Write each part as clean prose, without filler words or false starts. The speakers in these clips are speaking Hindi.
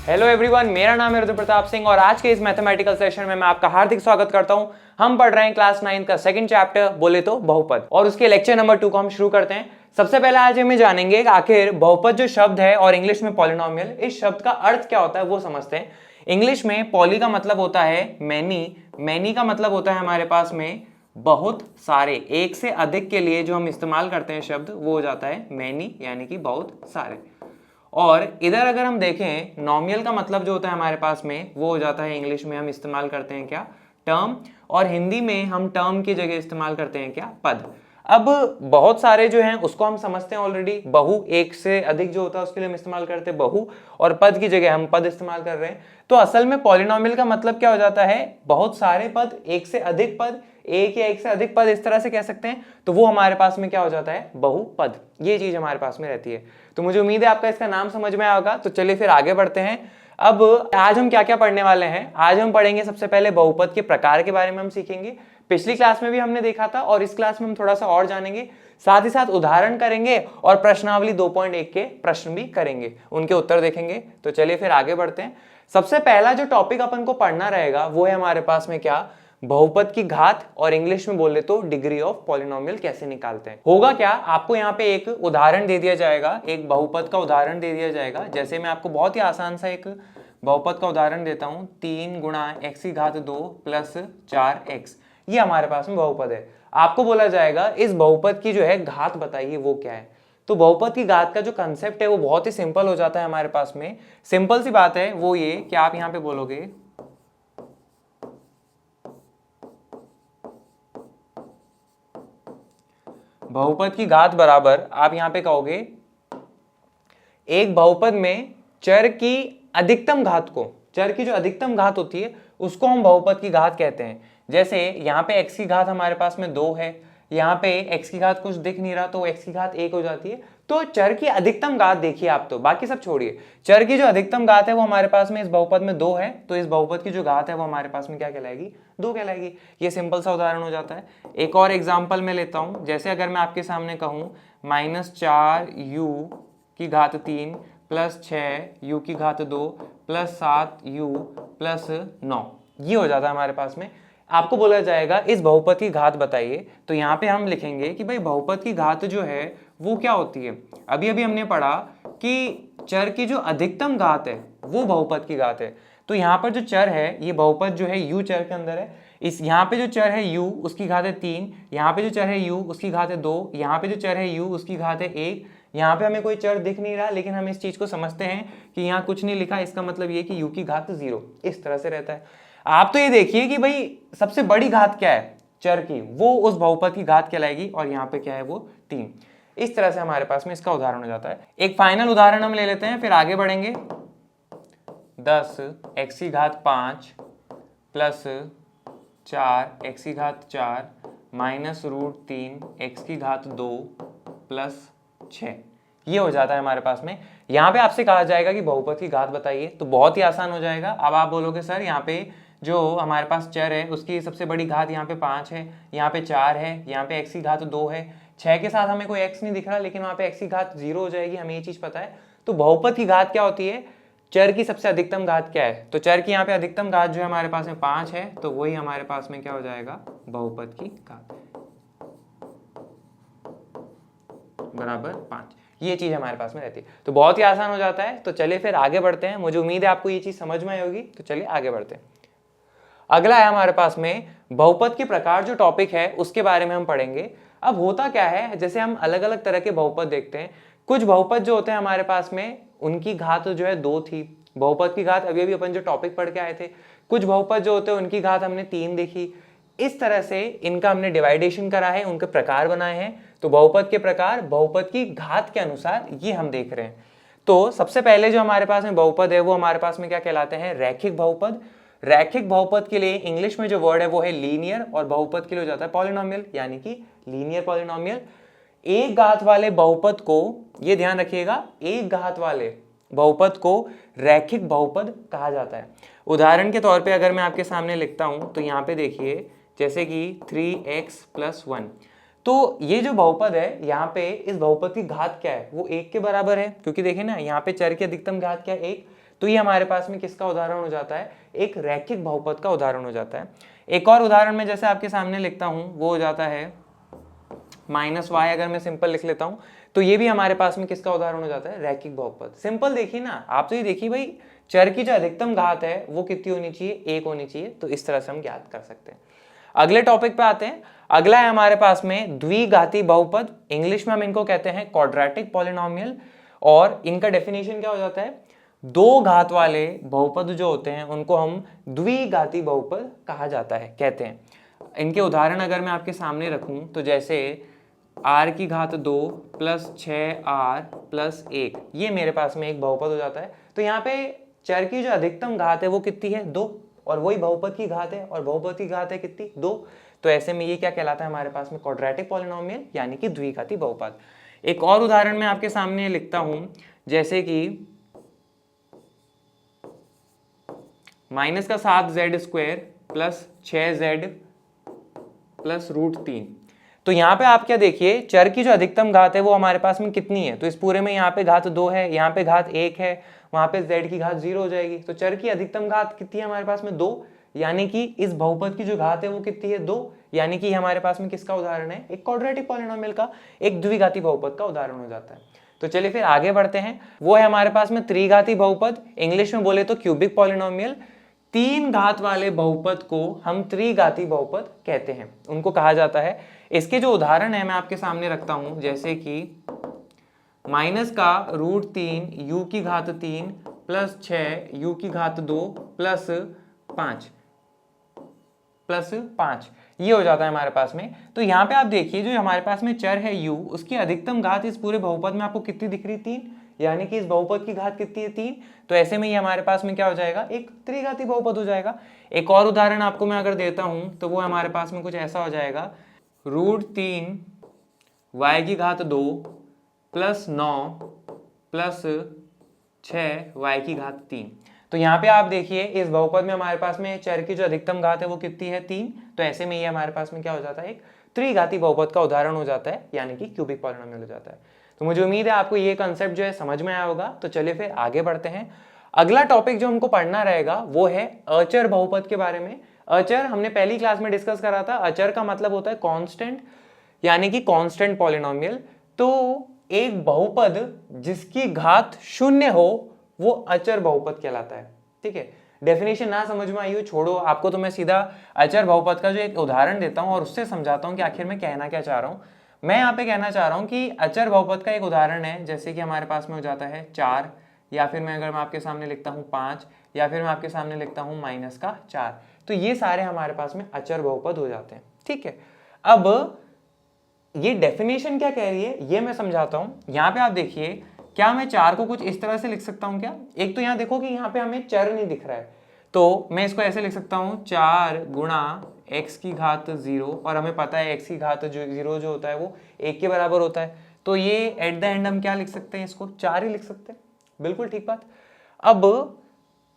हेलो एवरीवन, मेरा नाम है रुद्र प्रताप सिंह और आज के इस मैथमेटिकल सेशन में मैं आपका हार्दिक स्वागत करता हूं। हम पढ़ रहे हैं क्लास 9 का सेकंड चैप्टर बोले तो बहुपद और उसके लेक्चर नंबर 2 को हम शुरू करते हैं। सबसे पहले आज हम जानेंगे कि आखिर बहुपद जो शब्द है और इंग्लिश में पॉलिनोमियल, इस शब्द का अर्थ क्या होता है वो समझते हैं। इंग्लिश में पॉली का मतलब होता है मैनी, मैनी का मतलब होता है हमारे पास में बहुत सारे, एक से अधिक के लिए जो हम इस्तेमाल करते हैं शब्द वो हो जाता है मैनी यानी कि बहुत सारे। और इधर अगर हम देखें नॉमियल का मतलब जो होता है हमारे पास में वो हो जाता है, इंग्लिश में हम इस्तेमाल करते हैं क्या, टर्म, और हिंदी में हम टर्म की जगह इस्तेमाल करते हैं क्या, पद। अब बहुत सारे जो हैं उसको हम समझते हैं ऑलरेडी, बहु एक से अधिक जो होता है उसके लिए हम इस्तेमाल करते हैं बहु, और पद की जगह हम पद इस्तेमाल कर रहे हैं। तो असल में पॉलिनोमियल का मतलब क्या हो जाता है, बहुत सारे पद, एक से अधिक पद, एक या एक से अधिक पद, इस तरह से कह सकते हैं। तो वो हमारे पास में क्या हो जाता है, बहुपद, ये चीज हमारे पास में रहती है। तो मुझे उम्मीद है आपका इसका नाम समझ में आया होगा। तो चलिए फिर आगे बढ़ते हैं। अब आज हम क्या क्या पढ़ने वाले हैं, आज हम पढ़ेंगे सबसे पहले बहुपद के प्रकार के बारे में हम सीखेंगे। पिछली क्लास में भी हमने देखा था और इस क्लास में हम थोड़ा सा और जानेंगे, साथ ही साथ उदाहरण करेंगे और प्रश्नावली 2.1 के प्रश्न भी करेंगे, उनके उत्तर देखेंगे। तो चलिए फिर आगे बढ़ते हैं। सबसे पहला जो टॉपिक अपन को पढ़ना रहेगा वो है हमारे पास में क्या, बहुपद की घात, और इंग्लिश में बोले तो डिग्री ऑफ पॉलिनोमियल कैसे निकालते हैं। होगा क्या, आपको यहाँ पे एक उदाहरण दे दिया जाएगा, एक बहुपद का उदाहरण दे दिया जाएगा। जैसे मैं आपको बहुत ही आसान सा एक बहुपद का उदाहरण देता हूँ, 3 गुणा x की घात 2 प्लस 4x, ये हमारे पास में बहुपद है। आपको बोला जाएगा इस बहुपद की जो है घात बताइए वो क्या है। तो बहुपद की घात का जो कंसेप्ट है वो बहुत ही सिंपल हो जाता है हमारे पास में। सिंपल सी बात है वो ये कि आप यहाँ पे बोलोगे बहुपद की घात बराबर, आप यहां पे कहोगे एक बहुपद में चर की अधिकतम घात को, चर की जो अधिकतम घात होती है उसको हम बहुपद की घात कहते हैं। जैसे यहाँ पे x की घात हमारे पास में 2 है, यहाँ पे x की घात कुछ दिख नहीं रहा तो x की घात 1 हो जाती है। तो चर की अधिकतम घात देखिए आप, तो बाकी सब छोड़िए, चर की जो अधिकतम घात है वो हमारे पास में इस बहुपद में 2 है, तो इस बहुपद की जो घात है वो हमारे पास में क्या कहलाएगी, 2 कहलाएगी। ये सिंपल सा उदाहरण हो जाता है। एक और एग्जाम्पल मैं लेता हूं, जैसे अगर मैं आपके सामने कहूं -4u की घात 3 प्लस 6u की घात 2 प्लस 7u प्लस 9, ये हो जाता है हमारे पास में। आपको बोला जाएगा इस बहुपद की घात बताइए। तो यहाँ पे हम लिखेंगे कि भाई बहुपद की घात जो है वो क्या होती है। अभी अभी हमने पढ़ा कि चर की जो अधिकतम घात है वो बहुपद की घात है। तो यहाँ पर जो चर है, ये बहुपद जो है u चर के अंदर है, इस यहाँ पे जो चर है u उसकी घात है 3, यहाँ पे जो चर है u उसकी घात है 2, यहाँ पे जो चर है u उसकी घात है 1। यहाँ पे हमें कोई चर दिख नहीं रहा लेकिन हम इस चीज को समझते हैं कि यहाँ कुछ नहीं लिखा, इसका मतलब ये कि u की घात 0, इस तरह से रहता है। आप तो ये देखिए कि भाई सबसे बड़ी घात क्या है चर की, वो उस बहुपद की घात कहलाएगी, और यहाँ पे क्या है वो 3। इस तरह से हमारे पास में इसका उदाहरण हो जाता है। एक फाइनल उदाहरण हम ले लेते हैं फिर आगे बढ़ेंगे। 10 x की घात 5 प्लस 4 x की घात 4 माइनस √3 x की घात 2 प्लस 6, ये हो जाता है हमारे पास में। यहाँ पे आपसे कहा जाएगा कि बहुपद की घात बताइए, तो बहुत ही आसान हो जाएगा। अब आप बोलोगे सर यहाँ पे जो हमारे पास चर है उसकी सबसे बड़ी घात यहाँ पे 5 है, यहाँ पे 4 है, यहाँ पे x की घात 2 है, 6 के साथ हमें कोई x नहीं दिख रहा लेकिन वहाँ पे x की घात 0 हो जाएगी, हमें ये चीज पता है। तो बहुपद की घात क्या होती है, चर की सबसे अधिकतम घात क्या है। तो चर की यहाँ पे अधिकतम घात जो है हमारे पास में 5 है, तो वही हमारे पास में क्या हो जाएगा, बहुपद की घात बराबर 5, ये चीज हमारे पास में रहती है। तो बहुत ही आसान हो जाता है। तो चलिए फिर आगे बढ़ते हैं, मुझे उम्मीद है आपको ये चीज समझ में आई होगी। तो चलिए आगे बढ़ते हैं। अगला है हमारे पास में बहुपद के प्रकार, जो टॉपिक है उसके बारे में हम पढ़ेंगे। अब होता क्या है, जैसे हम अलग अलग तरह के बहुपद देखते हैं, कुछ बहुपद जो होते हैं हमारे पास में उनकी घात जो है 2 थी, बहुपद की घात अभी अभी अपन जो टॉपिक पढ़ के आए थे। कुछ बहुपद जो होते हैं उनकी घात हमने 3 देखी। इस तरह से इनका हमने डिवाइडेशन करा है, उनके प्रकार बनाए हैं। तो बहुपद के प्रकार बहुपद की घात के अनुसार ये हम देख रहे हैं। तो सबसे पहले जो हमारे पास में बहुपद है वो हमारे पास में क्या कहलाते हैं, रैखिक बहुपद। रैखिक बहुपद के लिए इंग्लिश में जो वर्ड है वो है लीनियर, और बहुपद के लिए हो जाता है पॉलिनोमियल, यानी कि लीनियर पॉलिनोमियल। एक घात वाले बहुपद को, ये ध्यान रखिएगा, एक घात वाले बहुपद को रैखिक बहुपद कहा जाता है। उदाहरण के तौर पे अगर मैं आपके सामने लिखता हूं तो यहाँ पे देखिए, जैसे कि 3x + 1, तो ये जो बहुपद है यहाँ पे इस बहुपद की घात क्या है, वो 1 के बराबर है, क्योंकि देखिए ना यहाँ पे चर की अधिकतम घात क्या है 1। तो ये हमारे पास में किसका उदाहरण हो जाता है, एक रैखिक बहुपद का उदाहरण हो जाता है। एक और उदाहरण में जैसे आपके सामने लिखता हूं वो हो जाता है -y, अगर मैं सिंपल लिख लेता हूं तो ये भी हमारे पास में किसका उदाहरण हो जाता है, रैखिक बहुपद। सिंपल देखिए ना, आप तो ये देखिए भाई चर की जो अधिकतम घात है वो कितनी होनी चाहिए, 1 होनी चाहिए। तो इस तरह से हम ज्ञात कर सकते हैं। अगले टॉपिक पे आते हैं। अगला है हमारे पास में द्विघाती बहुपद, इंग्लिश में हम इनको कहते हैं क्वाड्रेटिक पॉलिनोमियल, और इनका डेफिनेशन क्या हो जाता है, दो घात वाले बहुपद जो होते हैं उनको हम द्विघाती बहुपद कहा जाता है, कहते हैं। इनके उदाहरण अगर मैं आपके सामने रखूं तो जैसे r की घात 2 प्लस 6r प्लस 1, ये मेरे पास में एक बहुपद हो जाता है। तो यहाँ पे चर की जो अधिकतम घात है वो कितनी है, 2, और वही बहुपद की घात है, और बहुपद की घात है कितनी, 2। तो ऐसे में ये क्या कहलाता है हमारे पास में, क्वाड्रेटिक पॉलिनोमियल, यानी कि द्विघाती बहुपद। एक और उदाहरण मैं आपके सामने लिखता हूं, जैसे कि -7z² प्लस 6z प्लस √3। तो यहाँ पे आप क्या देखिए, चर की जो अधिकतम घात है वो हमारे पास में कितनी है, तो इस पूरे में यहाँ पे घात 2 है, यहाँ पे घात 1 है, वहां पे z की घात 0 हो जाएगी। तो चर की अधिकतम घात कितनी है हमारे पास में, 2, यानी कि इस बहुपद की जो घात है वो कितनी है, 2, यानी कि हमारे पास में किसका उदाहरण है, एक क्वाड्रेटिक पॉलिनोमियल का, एक द्विघाती बहुपद का उदाहरण हो जाता है। तो चलिए फिर आगे बढ़ते हैं। वो है हमारे पास में त्रिघाती बहुपद, इंग्लिश में बोले तो क्यूबिक पॉलिनोमियल। 3 घात वाले बहुपद को हम त्रिघाती बहुपद कहते हैं, उनको कहा जाता है। इसके जो उदाहरण है मैं आपके सामने रखता हूं, जैसे कि माइनस का √3 u की घात 3 प्लस 6 u की घात 2 प्लस 5, ये हो जाता है हमारे पास में। तो यहाँ पे आप देखिए जो हमारे पास में चर है u, उसकी अधिकतम घात इस पूरे बहुपद में आपको कितनी दिख रही, 3, यानी कि इस बहुपद की घात कितनी है, 3। तो ऐसे में ये हमारे पास में क्या हो जाएगा, एक त्रिघाती बहुपद हो जाएगा। एक और उदाहरण आपको मैं अगर देता हूं तो वो हमारे पास में कुछ ऐसा हो जाएगा, √3 y की घात 2 प्लस 9 प्लस 6 y की घात 3। तो यहाँ पे आप देखिए इस बहुपद में हमारे पास में चर की जो अधिकतम घात है वो कितनी है, 3। तो ऐसे में ये हमारे पास में क्या हो जाता है, एक त्रिघाती बहुपद का उदाहरण हो जाता है, यानी कि क्यूबिक पॉलिनोमियल हो जाता है। तो मुझे उम्मीद है आपको ये कंसेप्ट जो है समझ में आया होगा। तो चलिए फिर आगे बढ़ते हैं। अगला टॉपिक जो हमको पढ़ना रहेगा वो है अचर बहुपद के बारे में। अचर हमने पहली क्लास में डिस्कस करा था। अचर का मतलब होता है कांस्टेंट, यानी कि कांस्टेंट पॉलिनोमियल। तो एक बहुपद जिसकी घात 0 हो वो अचर बहुपद कहलाता है। ठीक है, डेफिनेशन ना समझ में आई हो छोड़ो, आपको तो मैं सीधा अचर बहुपद का जो एक उदाहरण देता हूं और उससे समझाता हूं कि आखिर मैं कहना क्या चाह रहा हूं। मैं यहाँ पे कहना चाह रहा हूं कि अचर बहुपद का एक उदाहरण है, जैसे कि हमारे पास में हो जाता है 4, या फिर मैं आपके सामने लिखता हूं 5, या फिर मैं आपके सामने लिखता हूं -4। तो ये सारे हमारे पास में अचर बहुपद हो जाते हैं। ठीक है, अब ये डेफिनेशन क्या कह रही है ये मैं समझाता हूं। यहाँ पे आप देखिए, क्या मैं 4 को कुछ इस तरह से लिख सकता हूं क्या? एक तो यहाँ देखो कि यहाँ पे हमें चर नहीं दिख रहा है, तो मैं इसको ऐसे लिख सकता हूं 4 गुणा x की घात 0, और हमें पता है x की घात 0 जो होता है वो 1 के बराबर होता है। तो ये एट द एंड हम क्या लिख सकते हैं, इसको 4 ही लिख सकते हैं। बिल्कुल ठीक बात। अब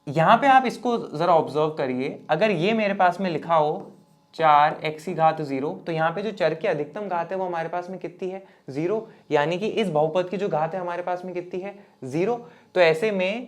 यहाँ पे आप इसको जरा ऑब्जर्व करिए, अगर ये मेरे पास में लिखा हो 4x की घात 0, तो यहाँ पे जो चर की अधिकतम घात है वो हमारे पास में कितनी है, 0, यानी कि इस बहुपद की जो घात है हमारे पास में कितनी है, 0। तो ऐसे में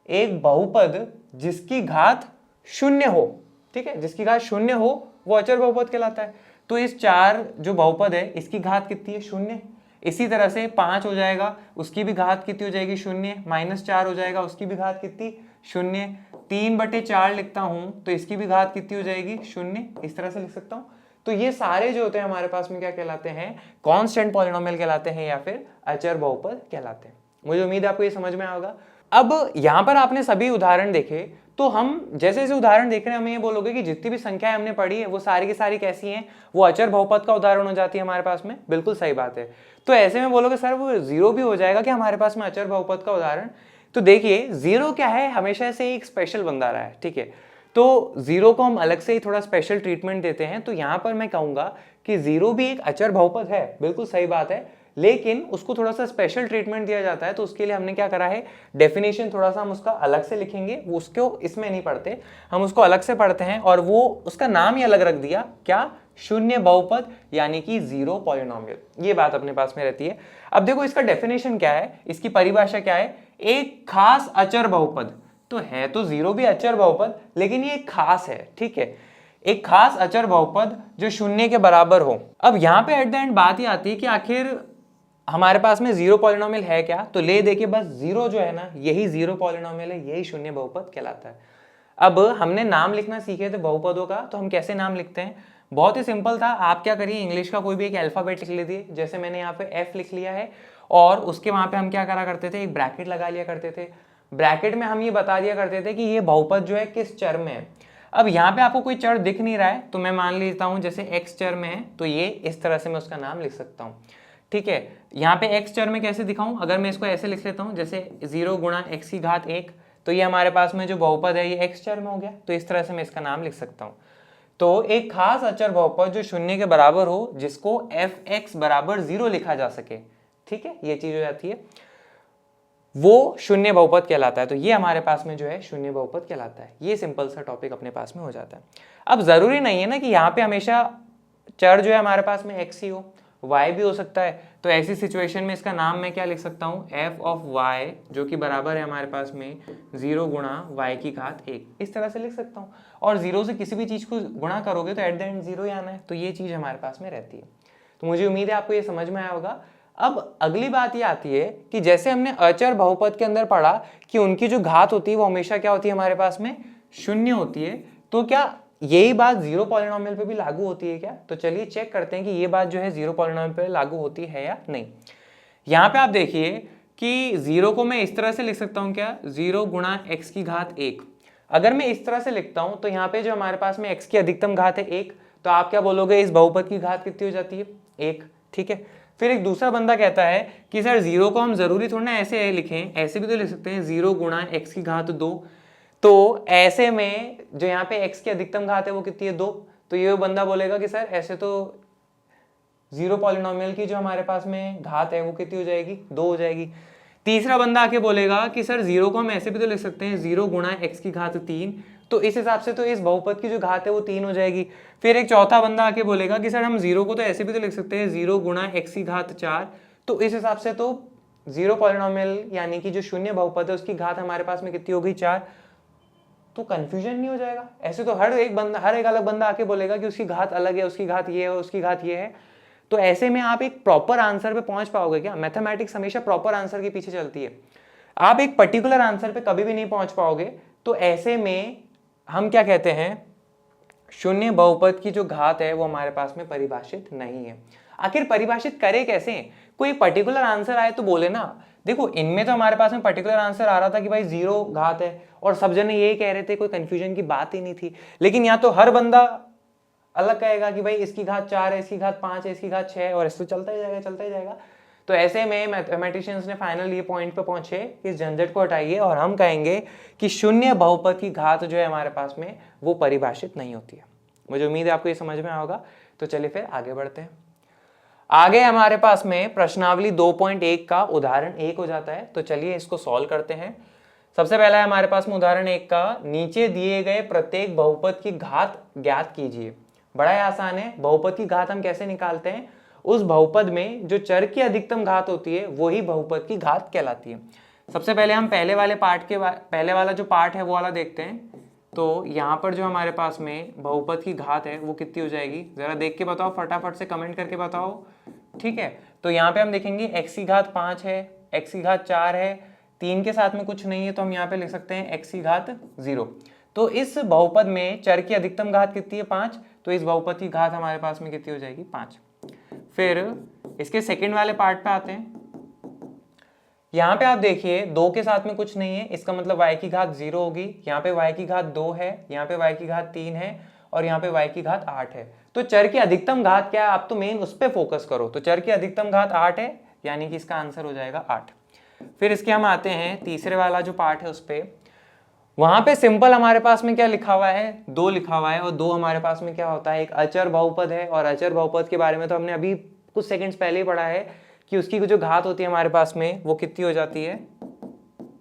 एक बहुपद जिसकी घात 0 हो, ठीक है, जिसकी घात 0 हो वो अचर बहुपद कहलाता है। तो इस 4 जो बहुपद है इसकी घात कितनी है, 0। इसी तरह से 5 हो जाएगा, उसकी भी घात कितनी हो जाएगी, 0। -4 हो जाएगा, उसकी भी घात कितनी, 0। 3/4 लिखता हूं तो इसकी भी घात कितनी हो जाएगी, 0। इस तरह से लिख सकता हूं। तो ये सारे जो होते हैं हमारे पास में क्या कहलाते हैं, कांस्टेंट पॉलिनोमियल कहलाते हैं, या फिर अचर बहुपद कहलाते हैं। मुझे उम्मीद है आपको ये समझ में आएगा। अब यहां पर आपने सभी उदाहरण देखे, तो हम जैसे जैसे उदाहरण देख रहे हैं हमें ये बोलोगे कि जितनी भी संख्याएं हमने पढ़ी है वो सारी की सारी कैसी हैं, वो अचर बहुपद का उदाहरण हो जाती है हमारे पास में। बिल्कुल सही बात है। तो ऐसे में बोलोगे सर वो 0 भी हो जाएगा क्या हमारे पास में अचर बहुपद का उदाहरण? तो देखिए 0 क्या है, हमेशा से एक स्पेशल बंदा रहा है। ठीक है, तो 0 को हम अलग से ही थोड़ा स्पेशल ट्रीटमेंट देते हैं। तो यहां पर मैं कहूंगा कि 0 भी एक अचर बहुपद है, बिल्कुल सही बात है, लेकिन उसको थोड़ा सा स्पेशल ट्रीटमेंट दिया जाता है। तो उसके लिए हमने क्या करा है, डेफिनेशन थोड़ा सा हम उसका अलग से लिखेंगे, वो उसको इसमें नहीं पढ़ते, हम उसको अलग से पढ़ते हैं, और वो उसका नाम ही अलग रख दिया, क्या, शून्य बहुपद, यानी कि 0 पॉलिनोमियल। ये बात अपने पास में रहती है। अब देखो इसका डेफिनेशन क्या है, इसकी परिभाषा क्या है, एक खास अचर बहुपद तो है तो जीरो भी अचर बहुपद, लेकिन ये एक खास है, ठीक है, एक खास अचर बहुपद जो शून्य के बराबर हो। अब यहाँ पे एट द एंड बात ही आती है कि आखिर हमारे पास में जीरो पॉलिनोमियल है क्या, तो ले देखिए बस जीरो जो है ना, यही जीरो पॉलिनोमियल है, यही शून्य बहुपद कहलाता है। अब हमने नाम लिखना सीखे थे बहुपदों का, तो हम कैसे नाम लिखते हैं, बहुत ही सिंपल था। आप क्या करिए, इंग्लिश का कोई भी एक अल्फाबेट लिख लीजिए, जैसे मैंने यहाँ पे एफ लिख लिया है, और उसके वहां पे हम क्या करा करते थे, एक ब्रैकेट लगा लिया करते थे। ब्रैकेट में हम ये बता दिया करते थे कि ये बहुपद जो है किस चर में है। अब यहाँ पे आपको कोई चर दिख नहीं रहा है, तो मैं मान लेता हूँ जैसे एक्स चर में है, तो ये इस तरह से मैं उसका नाम लिख सकता हूँ, ठीक है। यहाँ पे एक्स चर में कैसे दिखाऊं, अगर मैं इसको ऐसे लिख लेता हूँ जैसे 0 गुणा एक्स की घात 1, तो ये हमारे पास में जो बहुपद है ये एक्स चर में हो गया, तो इस तरह से मैं इसका नाम लिख सकता हूँ। तो एक खास अचर बहुपद जो शून्य के बराबर हो, जिसको एफ एक्स बराबर 0 लिखा जा सके, ठीक है, ये चीज हो जाती है, वो शून्य बहुपद कहलाता है। तो ये हमारे पास में जो है शून्य बहुपद कहलाता है। ये सिंपल सा टॉपिक अपने पास में हो जाता है। अब जरूरी नहीं है ना कि यहाँ पे हमेशा चर जो है हमारे पास में एक्स ही हो, y भी हो सकता है। तो ऐसी सिचुएशन में इसका नाम मैं क्या लिख सकता हूँ, f ऑफ y, जो कि बराबर है हमारे पास में 0 गुणा y की घात 1, इस तरह से लिख सकता हूँ। और 0 से किसी भी चीज़ को गुणा करोगे तो एट द एंड 0 ही आना है, तो ये चीज़ हमारे पास में रहती है। तो मुझे उम्मीद है आपको ये समझ में आया होगा। अब अगली बात ये आती है कि जैसे हमने अचर बहुपद के अंदर पढ़ा कि उनकी जो घात होती है वो हमेशा क्या होती है, हमारे पास में शून्य होती है, तो क्या यही बात जीरो पॉलिनोमियल पे भी लागू होती है क्या? तो चलिए चेक करते हैं कि ये बात जो है जीरो पॉलिनोमियल पे लागू होती है या नहीं। यहाँ पे आप देखिए कि जीरो को मैं इस तरह से लिख सकता हूँ क्या, 0 गुणा एक्स की घात 1। अगर मैं इस तरह से लिखता हूँ तो यहाँ पे जो हमारे पास में एक्स की अधिकतम घात है 1, तो आप क्या बोलोगे, इस बहुपद की घात कितनी हो जाती है, 1, ठीक है। फिर एक दूसरा बंदा कहता है कि सर जीरो को हम जरूरी थोड़ा ना ऐसे लिखें, ऐसे भी तो लिख सकते हैं, 0 गुणा एक्स की घात 2। तो ऐसे में जो यहाँ पे x की अधिकतम घात है वो कितनी है, 2। तो ये बंदा बोलेगा कि सर ऐसे तो जीरो पॉलिनोमियल की जो हमारे पास में घात है वो कितनी हो जाएगी, 2 हो जाएगी। तीसरा बंदा आके बोलेगा कि सर जीरो को हम ऐसे भी तो लिख सकते हैं, 0 गुणा एक्स की घात 3, तो इस हिसाब से तो इस बहुपद की जो घात है वो 3 हो जाएगी। फिर एक चौथा बंदा आके बोलेगा कि सर हम जीरो को तो ऐसे भी तो लिख सकते हैं, 0 गुणा एक्स की घात 4, तो इस हिसाब से तो जीरो पॉलिनोमियल यानी कि जो शून्य बहुपद है उसकी घात हमारे पास में कितनी हो गई, 4। तो कंफ्यूजन नहीं हो जाएगा? ऐसे तो हर एक अलग बंदा आके बोलेगा कि उसकी घात अलग है, उसकी घात ये है, उसकी घात ये है। तो ऐसे में आप एक प्रॉपर आंसर पे पहुंच पाओगे क्या? मैथमेटिक्स हमेशा प्रॉपर आंसर के पीछे चलती है, आप एक पर्टिकुलर आंसर पे कभी भी नहीं पहुंच पाओगे। तो ऐसे में हम क्या कहते हैं, शून्य बहुपद की जो घात है वो हमारे पास में परिभाषित नहीं है। आखिर परिभाषित करे कैसे? कोई पर्टिकुलर आंसर आए तो बोले ना। देखो इनमें तो हमारे पास में पर्टिकुलर आंसर आ रहा था कि भाई 0 घात है, और सब जने यही कह रहे थे, कोई कंफ्यूजन की बात ही नहीं थी। लेकिन यहाँ तो हर बंदा अलग कहेगा कि भाई इसकी घात 4 है, इसकी घात 5 है, इसकी घात 6 है, और इससे चलता ही जाएगा, चलता ही जाएगा। तो ऐसे में मैथमेटिशियंस ने फाइनल ये पॉइंट पे पहुंचे, इस झंझट को हटाइए और हम कहेंगे कि शून्य बहुपद की घात जो है हमारे पास में वो परिभाषित नहीं होती है। मुझे उम्मीद है आपको ये समझ में आएगा। तो चलिए फिर आगे बढ़ते हैं। आगे हमारे पास में प्रश्नावली 2.1 का उदाहरण 1 हो जाता है। तो चलिए इसको सॉल्व करते हैं। सबसे पहला है हमारे पास में उदाहरण 1 का, नीचे दिए गए प्रत्येक बहुपद की घात ज्ञात कीजिए। बड़ा ही आसान है। बहुपद की घात हम कैसे निकालते हैं, उस बहुपद में जो चर की अधिकतम घात होती है वही बहुपद की घात कहलाती है। सबसे पहले हम पहले वाला जो पार्ट है वो वाला देखते हैं। तो यहाँ पर जो हमारे पास में बहुपद की घात है वो कितनी हो जाएगी, जरा देख के बताओ, फटाफट से कमेंट करके बताओ, ठीक है। तो यहाँ पे हम देखेंगे x की घात 5 है, x की घात 4 है, 3 के साथ में कुछ नहीं है, तो हम यहाँ पे लिख सकते हैं x की घात 0। तो इस बहुपद में चर की अधिकतम घात कितनी है, 5, तो इस बहुपद की घात हमारे पास में कितनी हो जाएगी, 5। फिर इसके सेकेंड वाले पार्ट पे आते हैं। यहाँ पे आप देखिए 2 के साथ में कुछ नहीं है, इसका मतलब y की घात 0 होगी। यहाँ पे y की घात 2 है, यहाँ पे y की घात 3 है, और यहाँ पे y की घात 8 है। तो चर की अधिकतम घात क्या है, आप तो मेन उस पर फोकस करो। तो चर की अधिकतम घात 8 है, यानी कि इसका आंसर हो जाएगा 8। फिर इसके हम आते हैं तीसरे वाला जो पार्ट है उस पर। वहां पे सिंपल हमारे पास में क्या लिखा हुआ है, 2 लिखा हुआ है, और 2 हमारे पास में क्या होता है, एक अचर बहुपद है। और अचर बहुपद के बारे में तो हमने अभी कुछ सेकंड्स पहले ही पढ़ा है कि उसकी जो घात होती है हमारे पास में वो कितनी हो जाती है,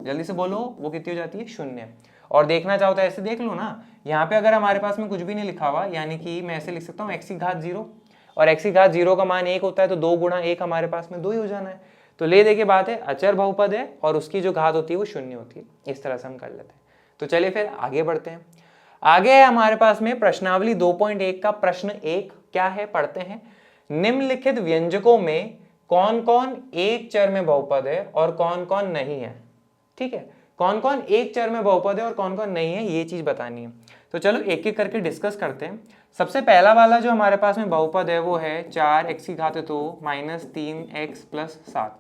जल्दी से बोलो, वो कितनी हो जाती है, 0। और देखना चाहो तो ऐसे देख लो ना, यहाँ पे अगर हमारे पास में कुछ भी नहीं लिखा हुआ, यानी कि मैं ऐसे लिख सकता हूँ x की घात 0, और x की घात 0 का मान 1 होता है, तो 2 गुणा 1 हमारे पास में 2 ही हो जाना है। तो ले दे के बात है, अचर बहुपद है और उसकी जो घात होती है वो 0 होती है। इस तरह से हम कर लेते हैं। तो चलिए फिर आगे बढ़ते हैं। आगे है हमारे पास में प्रश्नावली 2.1 का प्रश्न 1 क्या है, पढ़ते हैं। निम्नलिखित व्यंजकों में कौन कौन एक चर में बहुपद है और कौन कौन नहीं है। ठीक है, कौन कौन एक चर में बहुपद है और कौन कौन नहीं है, ये चीज बतानी है। तो चलो एक एक करके डिस्कस करते हैं। सबसे पहला वाला जो हमारे पास में बहुपद है वो है 4x² माइनस 3x प्लस 7।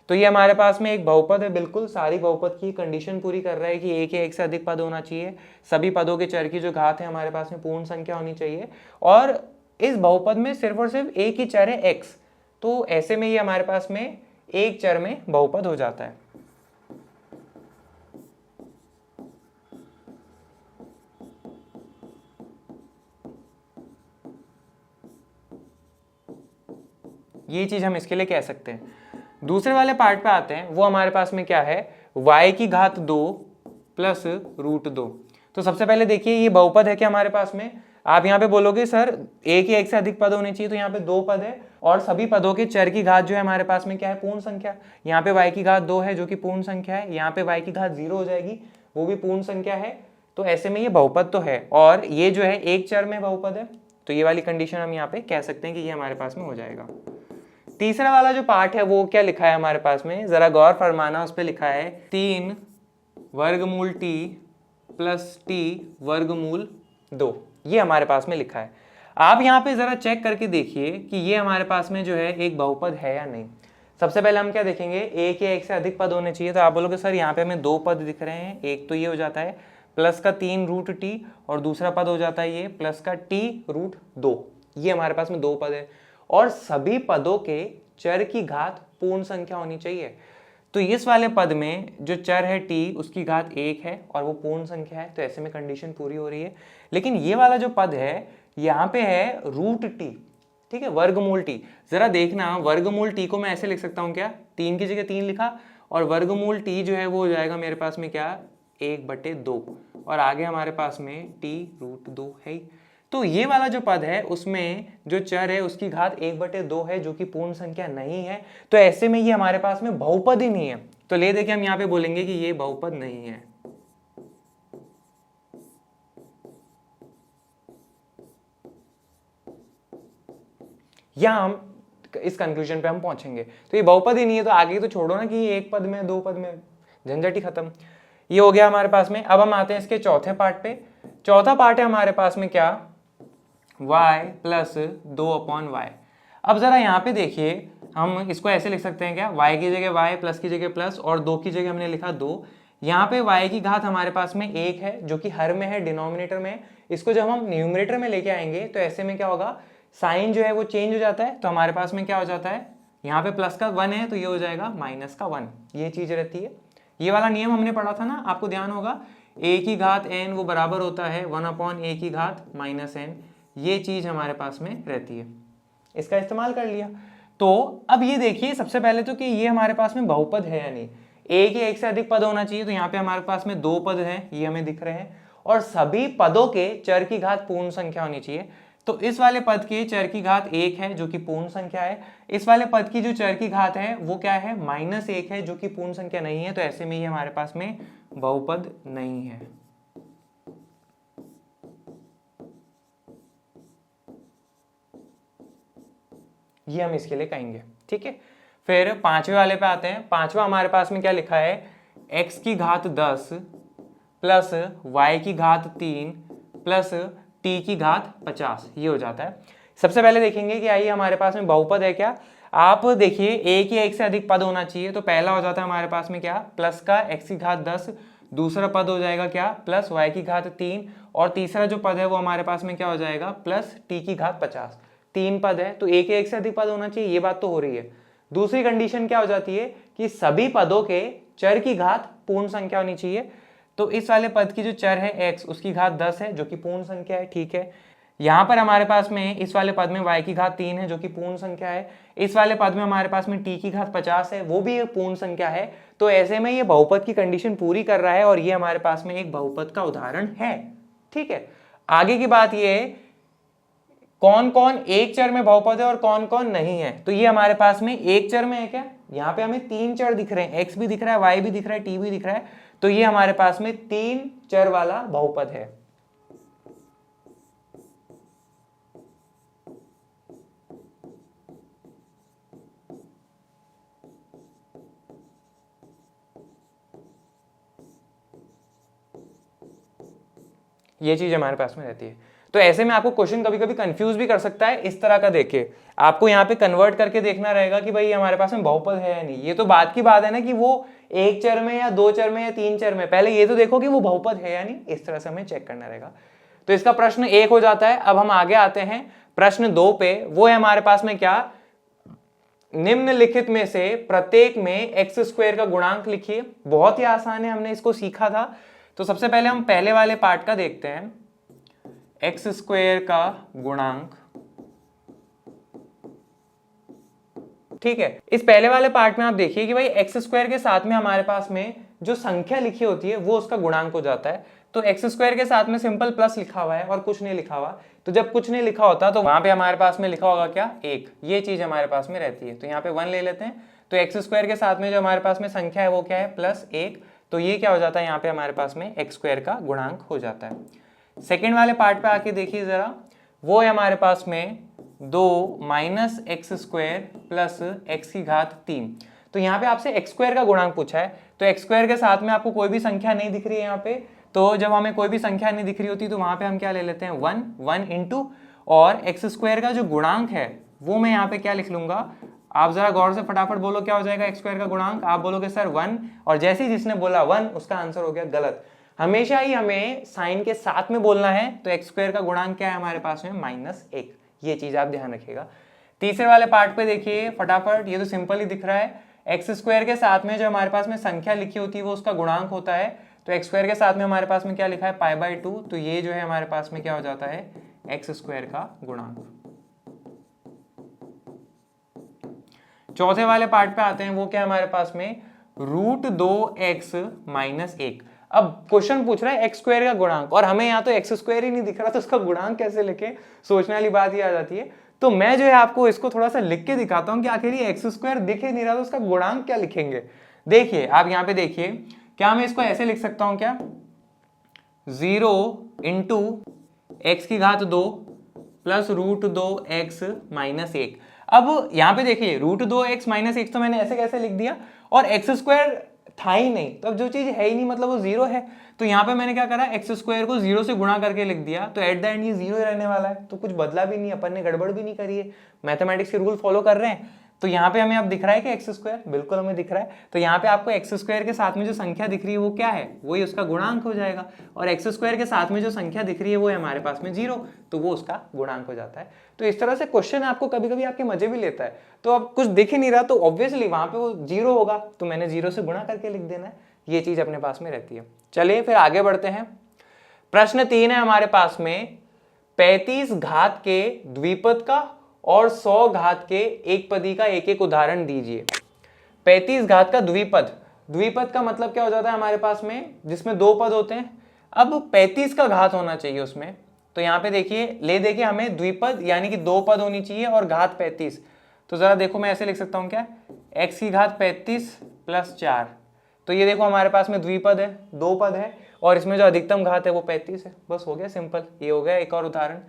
तो ये हमारे पास में एक बहुपद है, बिल्कुल सारी बहुपद की कंडीशन पूरी कर रहा है कि एक या एक से अधिक पद होना चाहिए, सभी पदों के चर की जो घात है हमारे पास में पूर्ण संख्या होनी चाहिए, और इस बहुपद में सिर्फ और सिर्फ एक ही चर है x। तो ऐसे में ये हमारे पास में एक चर में बहुपद हो जाता है। ये चीज हम इसके लिए कह सकते हैं। दूसरे वाले पार्ट पे आते हैं, वो हमारे पास में क्या है, y की घात 2 प्लस √2। तो सबसे पहले देखिए ये बहुपद है क्या हमारे पास में। आप यहाँ पे बोलोगे सर एक या एक से अधिक पद होने चाहिए, तो यहाँ पे 2 पद है और सभी पदों के चर की घात जो है हमारे पास में क्या है, पूर्ण संख्या। यहाँ पे y की घात 2 है जो कि पूर्ण संख्या है, यहाँ पे y की घात 0 हो जाएगी, वो भी पूर्ण संख्या है। तो ऐसे में ये बहुपद तो है, और ये जो है एक चर में बहुपद है, तो ये वाली कंडीशन हम यहाँ पे कह सकते हैं कि ये हमारे पास में हो जाएगा। तीसरा वाला जो पार्ट है वो क्या लिखा है हमारे पास में, जरा गौर फरमाना, उस पर लिखा है 3 वर्गमूल t प्लस t वर्गमूल 2। ये हमारे पास में लिखा है। आप यहाँ पे जरा चेक करके देखिए कि ये हमारे पास में जो है एक बहुपद है या नहीं। सबसे पहले हम क्या देखेंगे, एक या एक से अधिक पद होने चाहिए। तो आप बोलोगे सर यहाँ पे हमें 2 पद दिख रहे हैं, एक तो ये हो जाता है प्लस का 3√t और दूसरा पद हो जाता है ये प्लस का t√2। ये हमारे पास में 2 पद है और सभी पदों के चर की घात पूर्ण संख्या होनी चाहिए। तो इस वाले पद में जो चर है t उसकी घात 1 है और वो पूर्ण संख्या है, तो ऐसे में कंडीशन पूरी हो रही है। लेकिन ये वाला जो पद है यहाँ पे है √t, ठीक है, वर्गमूल t। जरा देखना वर्गमूल t को मैं ऐसे लिख सकता हूँ क्या, 3 की जगह 3 लिखा और वर्गमूल t जो है वो हो जाएगा मेरे पास में क्या, 1/2 और आगे हमारे पास में t√2 है। तो ये वाला जो पद है उसमें जो चर है उसकी घात 1/2 है जो कि पूर्ण संख्या नहीं है, तो ऐसे में ये हमारे पास में बहुपद ही नहीं है। तो ले देखिए हम यहाँ पे बोलेंगे कि ये बहुपद नहीं है। या हम इस कंक्लूजन पे हम पहुंचेंगे। तो ये बहुपद ही नहीं है, तो आगे तो छोड़ो ना कि ये एक पद में 2 पद में, झंझट ही खत्म। ये हो गया हमारे पास में। अब हम आते हैं इसके चौथे पार्ट पे। चौथा पार्ट है हमारे पास में क्या, y प्लस 2/y। अब जरा यहाँ पे देखिए, हम इसको ऐसे लिख सकते हैं क्या, y की जगह y, प्लस की जगह प्लस और 2 की जगह हमने लिखा 2। यहाँ पे y की घात हमारे पास में 1 है जो कि हर में है, डिनोमिनेटर में। इसको जब हम न्यूमरेटर में लेके आएंगे तो ऐसे में क्या होगा, साइन जो है वो चेंज हो जाता है। तो हमारे पास में क्या हो जाता है, यहाँ पे प्लस का 1 है तो ये हो जाएगा माइनस का 1। ये चीज रहती है। ये वाला नियम हमने पढ़ा था ना, आपको ध्यान होगा, a की घात n वो बराबर होता है 1/a की घात -n। ये चीज हमारे पास में रहती है, इसका इस्तेमाल कर लिया। तो अब ये देखिए सबसे पहले तो कि ये हमारे पास में बहुपद है या नहीं। एक या एक से अधिक पद होना चाहिए, तो यहाँ पे हमारे पास में 2 पद हैं, ये हमें दिख रहे हैं, और सभी पदों के चर की घात पूर्ण संख्या होनी चाहिए। तो इस वाले पद के चर की घात 1 है जो कि पूर्ण संख्या है, इस वाले पद की जो चर की घात है वो क्या है, -1 है जो कि पूर्ण संख्या नहीं है। तो ऐसे में ये हमारे पास में बहुपद नहीं है। ये हम इसके लिए कहेंगे, ठीक है। फिर पांचवे वाले पे आते हैं। पांचवा हमारे पास में क्या लिखा है, x की घात 10 प्लस y की घात 3 प्लस t की घात 50, ये हो जाता है। सबसे पहले देखेंगे कि आइए हमारे पास में बहुपद है क्या। आप देखिए एक या एक से अधिक पद होना चाहिए, तो पहला हो जाता है हमारे पास में क्या, प्लस का x की घात 10, दूसरा पद हो जाएगा क्या, प्लस y की घात 3, और तीसरा जो पद है वो हमारे पास में क्या हो जाएगा, प्लस t की घात 50। 3 पद है तो एक या एक से अधिक पद होना चाहिए, ये बात तो हो रही है। दूसरी कंडीशन क्या हो जाती है कि सभी पदों के चर की घात पूर्ण संख्या होनी चाहिए। तो इस वाले पद की जो चर है x उसकी घात 10 है जो कि पूर्ण संख्या है, ठीक है। यहाँ पर हमारे पास में इस वाले पद में y की घात 3 है जो कि पूर्ण संख्या है। इस वाले पद में हमारे पास में t की घात 50 है, वो भी एक पूर्ण संख्या है। तो ऐसे में ये बहुपद की कंडीशन पूरी कर रहा है और ये हमारे पास में एक बहुपद का उदाहरण है, ठीक है। आगे की बात ये है कौन कौन एक चर में बहुपद है और कौन कौन नहीं है। तो ये हमारे पास में एक चर में है क्या, यहाँ पे हमें 3 चर दिख रहे हैं, x भी दिख रहा है, y भी दिख रहा है, t भी दिख रहा है। तो ये हमारे पास में 3 चर वाला बहुपद है। ये चीज हमारे पास में रहती है। तो ऐसे में आपको क्वेश्चन कभी कभी कंफ्यूज भी कर सकता है। इस तरह का देखिए, आपको यहाँ पे कन्वर्ट करके देखना रहेगा कि भाई हमारे पास में बहुपद है या नहीं। ये तो बात की बात है ना कि वो एक चर में या 2 चर में या 3 चर में, पहले ये तो देखो कि वो बहुपद है या नहीं। इस तरह से हमें चेक करना रहेगा। तो इसका प्रश्न 1 हो जाता है। अब हम आगे आते हैं प्रश्न 2 पे। वो है हमारे पास में क्या, निम्नलिखित में से प्रत्येक में एक्स स्क्वायर का गुणांक लिखिए। बहुत ही आसान है, हमने इसको सीखा था। तो सबसे पहले हम पहले वाले पार्ट का देखते हैं, एक्स स्क्वायर का गुणांक। ठीक है, इस पहले वाले पार्ट में आप देखिए कि भाई एक्स स्क्वायर के साथ में हमारे पास में जो संख्या लिखी होती है वो उसका गुणांक हो जाता है। तो एक्स स्क्वायर के साथ में सिंपल प्लस लिखा हुआ है और कुछ नहीं लिखा हुआ। तो जब कुछ नहीं लिखा होता तो वहां पे हमारे पास में लिखा होगा क्या, 1। ये चीज हमारे पास में रहती है। तो यहाँ पे 1 ले लेते हैं। तो एक्स स्क्वायर के साथ में जो हमारे पास में संख्या है वो क्या है, +1। तो ये क्या हो जाता है, यहाँ पे हमारे पास में एक्स स्क्वायर का गुणांक हो जाता है। सेकेंड वाले पार्ट पे आके देखिए जरा, वो है हमारे पास में 2 - एक्स स्क्वायर प्लस एक्स की घात 3। तो यहाँ पे आपसे एक्स स्क्वायर का गुणांक पूछा है। तो एक्स स्क्वायर के साथ में आपको कोई भी संख्या नहीं दिख रही है यहाँ पे। तो जब हमें कोई भी संख्या नहीं दिख रही होती तो वहां पे हम क्या ले लेते हैं, 1 इंटू, और एक्स स्क्वायर का जो गुणांक है वो मैं यहाँ पे क्या लिख लूंगा। आप जरा गौर से फटाफट बोलो क्या हो जाएगा एक्स स्क्वायर का गुणांक। आप बोलोगे सर 1, और जैसे ही जिसने बोला 1 उसका आंसर हो गया गलत। हमेशा ही हमें साइन के साथ में बोलना है। तो एक्स स्क्वायर का गुणांक क्या है हमारे पास में, -1। ये चीज आप ध्यान रखिएगा। तीसरे वाले पार्ट पे देखिए फटाफट, ये तो सिंपल ही दिख रहा है। एक्स स्क्वायर के साथ में जो हमारे पास में संख्या लिखी होती है वो उसका गुणांक होता है। तो एक्स स्क्वायर के साथ में हमारे पास में क्या लिखा है, π/2। तो ये जो है हमारे पास में क्या हो जाता है, एक्स स्क्वायर का गुणांक। चौथे वाले पार्ट पे आते हैं, वो क्या है हमारे पास में, √2x - 1। अब क्वेश्चन पूछ रहा है एक्स स्क्वायर का गुणांक, और हमें यहाँ तो एक्स स्क्वायर ही नहीं दिख रहा, तो उसका गुणांक कैसे लिखे, सोचने वाली बात ही आ जाती है। तो मैं जो है आपको इसको थोड़ा सा लिख के दिखाता हूँ कि आखिर ये एक्स स्क्वायर दिख ही नहीं रहा तो उसका गुणांक क्या लिखेंगे। देखिए आप यहाँ पे देखिए, क्या मैं इसको ऐसे लिख सकता हूँ क्या, 0 इंटू एक्स की घात 2 प्लस √2x - 1। अब यहाँ पे देखिए √2x - 1 तो मैंने ऐसे कैसे लिख दिया, और एक्स स्क्वायर था ही नहीं। तो अब जो चीज है ही नहीं मतलब वो 0 है। तो यहाँ पे मैंने क्या करा, एक्स स्क्वायर को 0 से गुणा करके लिख दिया। तो एट द एंड ये 0 ही रहने वाला है। तो कुछ बदला भी नहीं, अपन ने गड़बड़ भी नहीं करी है, मैथमेटिक्स के रूल फॉलो कर रहे हैं। तो यहाँ पे हमें अब दिख रहा है कि एक्स स्क्वायर, बिल्कुल हमें दिख रहा है। तो यहाँ पे आपको एक्स स्क्वायर के साथ में जो संख्या दिख रही है वो क्या है, वही उसका गुणांक हो जाएगा। और एक्स स्क्वायर के साथ में जो संख्या दिख रही है वो है हमारे पास में 0, तो वो उसका गुणांक हो जाता है। तो इस तरह से क्वेश्चन आपको कभी कभी आपके मजे भी लेता है। तो अब कुछ दिख ही नहीं रहा तो ऑब्वियसली वहां पे वो 0 होगा, तो मैंने 0 से गुणा करके लिख देना है। ये चीज अपने पास में रहती है। चलिए फिर आगे बढ़ते हैं। प्रश्न 3 है हमारे पास में, 35 घात के द्विपद का और 100 घात के एक पदी का एक एक उदाहरण दीजिए। 35 घात का द्विपद, द्विपद का मतलब क्या हो जाता है हमारे पास में, जिसमें 2 पद होते हैं। अब 35 का घात होना चाहिए उसमें। तो यहाँ पे देखिए हमें द्विपद यानी कि 2 पद होनी चाहिए और घात 35। तो जरा देखो मैं ऐसे लिख सकता हूँ क्या, x की घात 35 + 4। तो ये देखो हमारे पास में द्विपद है, 2 पद है, और इसमें जो अधिकतम घात है वो 35 है। बस हो गया सिंपल, ये हो गया एक और उदाहरण।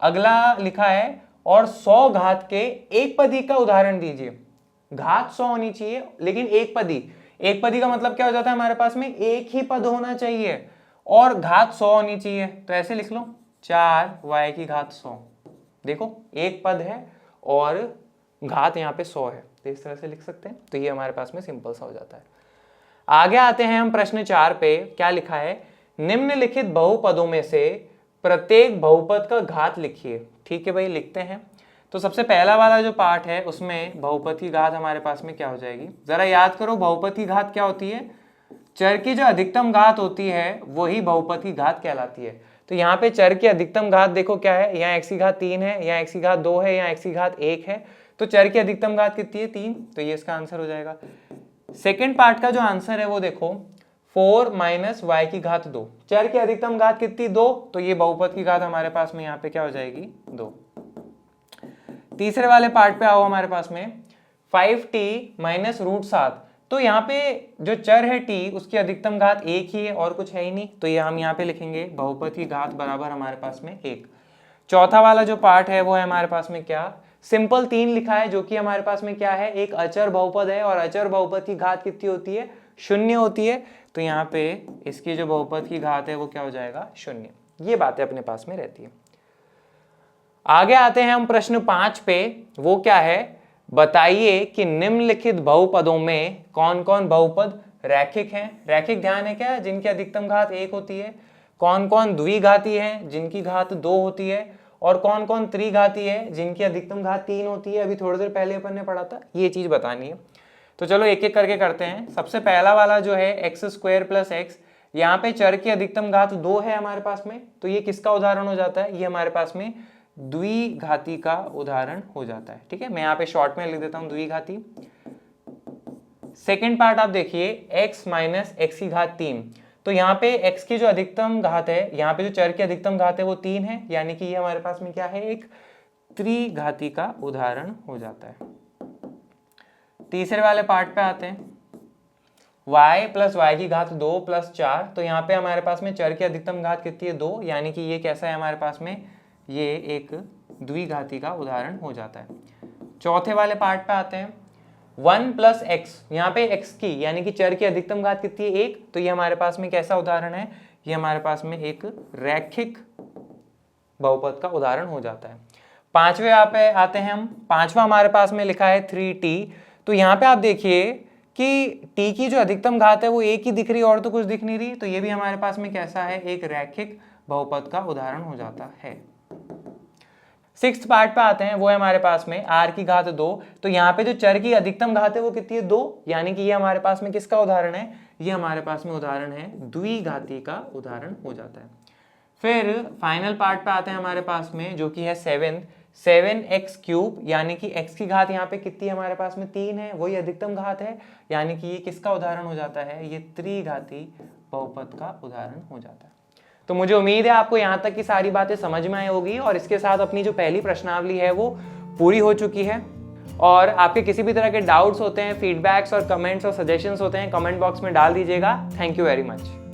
अगला लिखा है, और 100 घात के एक पदी का उदाहरण दीजिए। घात 100 होनी चाहिए लेकिन एक पदी, एक पदी का मतलब क्या हो जाता है हमारे पास में, एक ही पद होना चाहिए और घात 100 होनी चाहिए। तो ऐसे लिख लो, 4y की घात 100। देखो एक पद है और घात यहाँ पे 100 है, तो इस तरह से लिख सकते हैं। तो ये हमारे पास में सिंपल सा हो जाता है। आगे आते हैं हम प्रश्न 4 पे। क्या लिखा है, निम्नलिखित बहुपदों में से प्रत्येक बहुपद का घात लिखिए। ठीक है भाई, लिखते हैं। तो सबसे पहला वाला जो पार्ट है उसमें बहुपद की घात हमारे पास में क्या हो जाएगी, जरा याद करो। बहुपद की घात क्या होती है, चर की जो अधिकतम घात होती है वही बहुपद की घात कहलाती है। तो यहाँ पे चर की अधिकतम घात देखो क्या है, यहाँ x की घात 3 है, यहाँ x की घात 2 है, यहाँ x की घात 1 है। तो चर की अधिकतम घात कितनी है, 3। तो ये इसका आंसर हो जाएगा। सेकेंड पार्ट का जो आंसर है वो देखो, 4 - y की घात 2। चर की अधिकतम घात कितनी, 2। तो ये बहुपद की घात हमारे पास में यहाँ पे क्या हो जाएगी, 2। तीसरे वाले पार्ट पे आओ हमारे पास में, 5t - √7। तो यहाँ पे जो चर है t उसकी अधिकतम घात एक ही है और कुछ है ही नहीं, तो ये हम यहाँ पे लिखेंगे बहुपद की घात बराबर हमारे पास में एक। चौथा वाला जो पार्ट है वो है हमारे पास में क्या, सिंपल 3 लिखा है जो कि हमारे पास में क्या है, एक अचर बहुपद है और अचर बहुपद की घात कितनी होती है, 0 होती है। तो यहाँ पे इसकी जो बहुपद की घात है वो क्या हो जाएगा, 0। ये बातें अपने पास में रहती है। आगे आते हैं हम प्रश्न 5 पे। वो क्या है, बताइए कि निम्नलिखित बहुपदों में कौन कौन बहुपद रैखिक हैं। रैखिक ध्यान है क्या, जिनकी अधिकतम घात 1 होती है। कौन कौन द्विघाती हैं, जिनकी घात 2 होती है। और कौन कौन त्रिघाती है, जिनकी अधिकतम घात 3 होती है। अभी थोड़ी देर पहले अपन ने पढ़ा था, ये चीज बतानी है। तो चलो एक एक करके करते हैं। सबसे पहला वाला जो है x² + x, यहाँ पे चर की अधिकतम घात 2 है हमारे पास में, तो ये किसका उदाहरण हो जाता है, ये हमारे पास में द्विघाती का उदाहरण हो जाता है। ठीक है, मैं यहाँ पे शॉर्ट में लिख देता हूं द्विघाती। सेकेंड पार्ट आप देखिए, x - x की घात 3, तो यहाँ पे x की जो अधिकतम घात है, यहाँ पे जो चर की अधिकतम घात है वो 3 है, यानी कि ये हमारे पास में क्या है, एक त्रिघाती का उदाहरण हो जाता है। तीसरे वाले पार्ट पे आते हैं, y + y की घात 2 + 4, तो यहाँ पे हमारे पास में चर की अधिकतम घात कितनी है, 2, यानी कि ये कैसा है हमारे पास में, ये एक द्विघाती का उदाहरण हो जाता है। चौथे वाले पार्ट पे आते हैं, 1 + x, यहाँ पे x की यानी कि चर की अधिकतम घात कितनी है, 1, तो ये हमारे पास में कैसा उदाहरण है, ये हमारे पास में एक रैखिक बहुपद का उदाहरण हो जाता है। पांचवे यहाँ पे आते हैं हम, पांचवा हमारे पास में लिखा है 3t, तो यहाँ पे आप देखिए कि t की जो अधिकतम घात है वो 1 ही दिख रही है और तो कुछ दिख नहीं रही, तो ये भी हमारे पास में कैसा है, एक रैखिक बहुपद का उदाहरण हो जाता है। 6th पार्ट पे आते हैं, वो है हमारे पास में r की घात 2, तो यहाँ पे जो चर की अधिकतम घात है वो कितनी है, 2, यानी कि ये हमारे पास में किसका उदाहरण है, ये हमारे पास में उदाहरण है द्विघाती का उदाहरण हो जाता है। फिर फाइनल पार्ट पे आते हैं हमारे पास में, जो कि है 7x3, यानी कि x की घात यहाँ पे कितनी है हमारे पास में, 3 है, वही अधिकतम घात है, यानी कि ये किसका उदाहरण हो जाता है, ये त्रिघाती बहुपद का उदाहरण हो जाता है। तो मुझे उम्मीद है आपको यहाँ तक की सारी बातें समझ में आई होगी और इसके साथ अपनी जो पहली प्रश्नावली है वो पूरी हो चुकी है। और आपके किसी भी तरह के डाउट्स होते हैं, फीडबैक्स और कमेंट्स और सजेशंस होते हैं, कमेंट बॉक्स में डाल दीजिएगा। Thank you very much.